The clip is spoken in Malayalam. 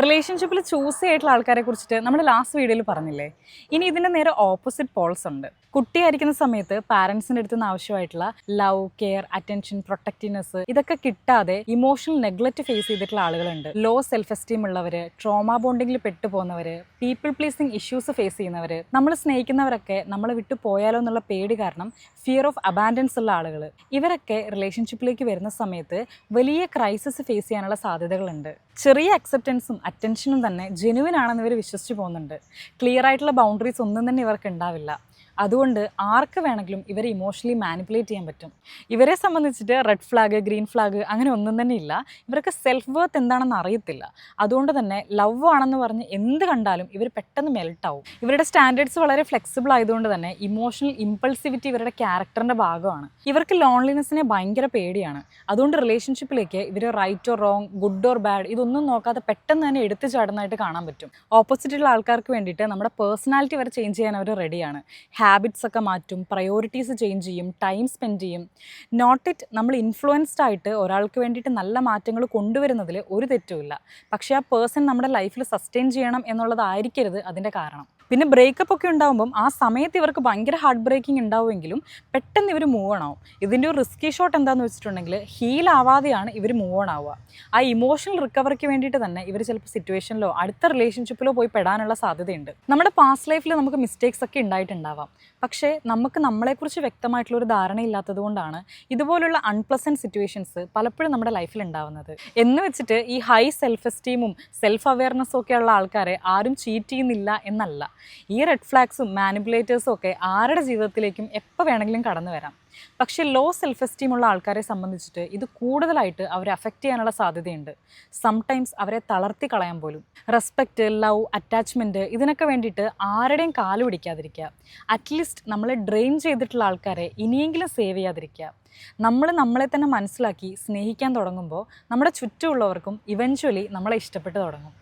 റിലേഷൻഷിപ്പിൽ ചൂസ് ചെയ്തിട്ടുള്ള ആൾക്കാരെ കുറിച്ചിട്ട് നമ്മൾ ലാസ്റ്റ് വീഡിയോയിൽ പറഞ്ഞില്ലേ. ഇനി ഇതിൻ്റെ നേരെ ഓപ്പോസിറ്റ് പോൾസ് ഉണ്ട്. കുട്ടിയായിരിക്കുന്ന സമയത്ത് പാരൻസിൻ്റെ അടുത്ത് നിന്ന് ആവശ്യമായിട്ടുള്ള ലവ്, കെയർ, അറ്റൻഷൻ, പ്രൊട്ടക്റ്റീവ്നെസ് ഇതൊക്കെ കിട്ടാതെ ഇമോഷണൽ നെഗ്ലക്റ്റ് ഫേസ് ചെയ്തിട്ടുള്ള ആളുകളുണ്ട്. ലോ സെൽഫ് എസ്റ്റീം ഉള്ളവർ, ട്രോമ ബോണ്ടിങ്ങിൽ പെട്ടുപോകുന്നവർ, പീപ്പിൾ പ്ലീസിങ് ഇഷ്യൂസ് ഫേസ് ചെയ്യുന്നവർ, നമ്മൾ സ്നേഹിക്കുന്നവരൊക്കെ നമ്മളെ വിട്ടു പോയാലോ എന്നുള്ള പേടി കാരണം ഫിയർ ഓഫ് അബാൻഡൻസ് ഉള്ള ആളുകൾ, ഇവരൊക്കെ റിലേഷൻഷിപ്പിലേക്ക് വരുന്ന സമയത്ത് വലിയ ക്രൈസിസ് ഫേസ് ചെയ്യാനുള്ള സാധ്യതകളുണ്ട്. ചെറിയ അക്സെപ്റ്റൻസും അറ്റൻഷനും തന്നെ ജെനുവിൻ ആണെന്ന് ഇവർ വിശ്വസിച്ച് പോകുന്നുണ്ട്. ക്ലിയർ ആയിട്ടുള്ള ബൗണ്ടറീസ് ഒന്നും തന്നെ ഇവർക്ക് ഉണ്ടാവില്ല. അതുകൊണ്ട് ആർക്ക് വേണമെങ്കിലും ഇവരെ ഇമോഷണലി മാനിപ്പുലേറ്റ് ചെയ്യാൻ പറ്റും. ഇവരെ സംബന്ധിച്ചിട്ട് റെഡ് ഫ്ലാഗ്, ഗ്രീൻ ഫ്ലാഗ് അങ്ങനെ ഒന്നും തന്നെ ഇല്ല. ഇവർക്ക് സെൽഫ് വർത്ത് എന്താണെന്ന് അറിയത്തില്ല. അതുകൊണ്ട് തന്നെ ലവ് ആണെന്ന് പറഞ്ഞ് എന്ത് കണ്ടാലും ഇവർ പെട്ടെന്ന് മെൽട്ടാവും. ഇവരുടെ സ്റ്റാൻഡേർഡ്സ് വളരെ ഫ്ലെക്സിബിൾ ആയതുകൊണ്ട് തന്നെ ഇമോഷണൽ ഇമ്പൾസിവിറ്റി ഇവരുടെ ക്യാരക്ടറിൻ്റെ ഭാഗമാണ്. ഇവർക്ക് ലോൺലിനെസ്സിനെ ഭയങ്കര പേടിയാണ്. അതുകൊണ്ട് റിലേഷൻഷിപ്പിലേക്ക് ഇവർ right or wrong, good or bad ഇതൊന്നും നോക്കാതെ പെട്ടെന്ന് തന്നെ എടുത്തു ചാടുന്നതായിട്ട് കാണാൻ പറ്റും. ഓപ്പോസിറ്റുള്ള ആൾക്കാർക്ക് വേണ്ടിയിട്ട് നമ്മുടെ പേഴ്സണാലിറ്റി വരെ ചേഞ്ച് ചെയ്യാൻ അവർ റെഡിയാണ്. ഹാബിറ്റ്സ് ഒക്കെ മാറ്റും, പ്രയോറിറ്റീസ് ചേഞ്ച് ചെയ്യും, ടൈം സ്പെൻഡ് ചെയ്യും. നോട്ട് ഇറ്റ് നമ്മൾ ഇൻഫ്ലുവൻസ്ഡ് ആയിട്ട് ഒരാൾക്ക് വേണ്ടിയിട്ട് നല്ല മാറ്റങ്ങൾ കൊണ്ടുവരുന്നതിൽ ഒരു തെറ്റുമില്ല. പക്ഷേ ആ പേഴ്സൺ നമ്മുടെ ലൈഫിൽ സസ്റ്റെയിൻ ചെയ്യണം എന്നുള്ളതായിരിക്കരുത് അതിൻ്റെ കാരണം. പിന്നെ ബ്രേക്കപ്പ് ഒക്കെ ഉണ്ടാകുമ്പം ആ സമയത്ത് ഇവർക്ക് ഭയങ്കര ഹാർട്ട് ബ്രേക്കിംഗ് ഉണ്ടാവുമെങ്കിലും പെട്ടെന്ന് ഇവർ മൂവ് ഓൺ ആവും. ഇതിൻ്റെ ഒരു റിസ്കി ഷോട്ട് എന്താണെന്ന് വെച്ചിട്ടുണ്ടെങ്കിൽ ഹീൽ ആവാതെയാണ് ഇവർ മൂവ് ഓൺ ആവുക. ആ ഇമോഷണൽ റിക്കവറിക്ക് വേണ്ടിയിട്ട് തന്നെ ഇവർ ചിലപ്പോൾ സിറ്റുവേഷനിലോ അടുത്ത റിലേഷൻഷിപ്പിലോ പോയി പെടാനുള്ള സാധ്യതയുണ്ട്. നമ്മുടെ പാസ്റ്റ് ലൈഫിൽ നമുക്ക് മിസ്റ്റേക്സ് ഒക്കെ ഉണ്ടായിട്ടുണ്ടാവാം. പക്ഷേ നമുക്ക് നമ്മളെക്കുറിച്ച് വ്യക്തമായിട്ടുള്ള ഒരു ധാരണയില്ലാത്തത് കൊണ്ടാണ് ഇതുപോലുള്ള അൺപ്ലസൻറ്റ് സിറ്റുവേഷൻസ് പലപ്പോഴും നമ്മുടെ ലൈഫിൽ ഉണ്ടാവുന്നത്. എന്ന് വെച്ചിട്ട് ഈ ഹൈ സെൽഫ് എസ്റ്റീമും സെൽഫ് അവെയർനെസ്സും ഒക്കെ ഉള്ള ആൾക്കാരെ ആരും ചീറ്റ് ചെയ്യുന്നില്ല എന്നല്ല. ഈ റെഡ് ഫ്ലാഗ്സും മാനിപ്പുലേറ്റേഴ്സും ഒക്കെ ആരുടെ ജീവിതത്തിലേക്കും എപ്പോൾ വേണമെങ്കിലും കടന്നു വരാം. പക്ഷേ ലോ സെൽഫ് എസ്റ്റീം ഉള്ള ആൾക്കാരെ സംബന്ധിച്ചിട്ട് ഇത് കൂടുതലായിട്ട് അവരെ അഫക്റ്റ് ചെയ്യാനുള്ള സാധ്യതയുണ്ട്. സംടൈംസ് അവരെ തളർത്തി കളയാൻ പോലും. റെസ്പെക്റ്റ്, ലവ്, അറ്റാച്ച്മെൻറ്റ് ഇതിനൊക്കെ വേണ്ടിയിട്ട് ആരുടെയും കാല് പിടിക്കാതിരിക്കുക. അറ്റ്ലീസ്റ്റ് നമ്മളെ ഡ്രെയിൻ ചെയ്തിട്ടുള്ള ആൾക്കാരെ ഇനിയെങ്കിലും സേവ് ചെയ്യാതിരിക്കുക. നമ്മൾ നമ്മളെ തന്നെ മനസ്സിലാക്കി സ്നേഹിക്കാൻ തുടങ്ങുമ്പോൾ നമ്മുടെ ചുറ്റുമുള്ളവർക്കും ഇവഞ്ച്വലി നമ്മളെ ഇഷ്ടപ്പെട്ട് തുടങ്ങും.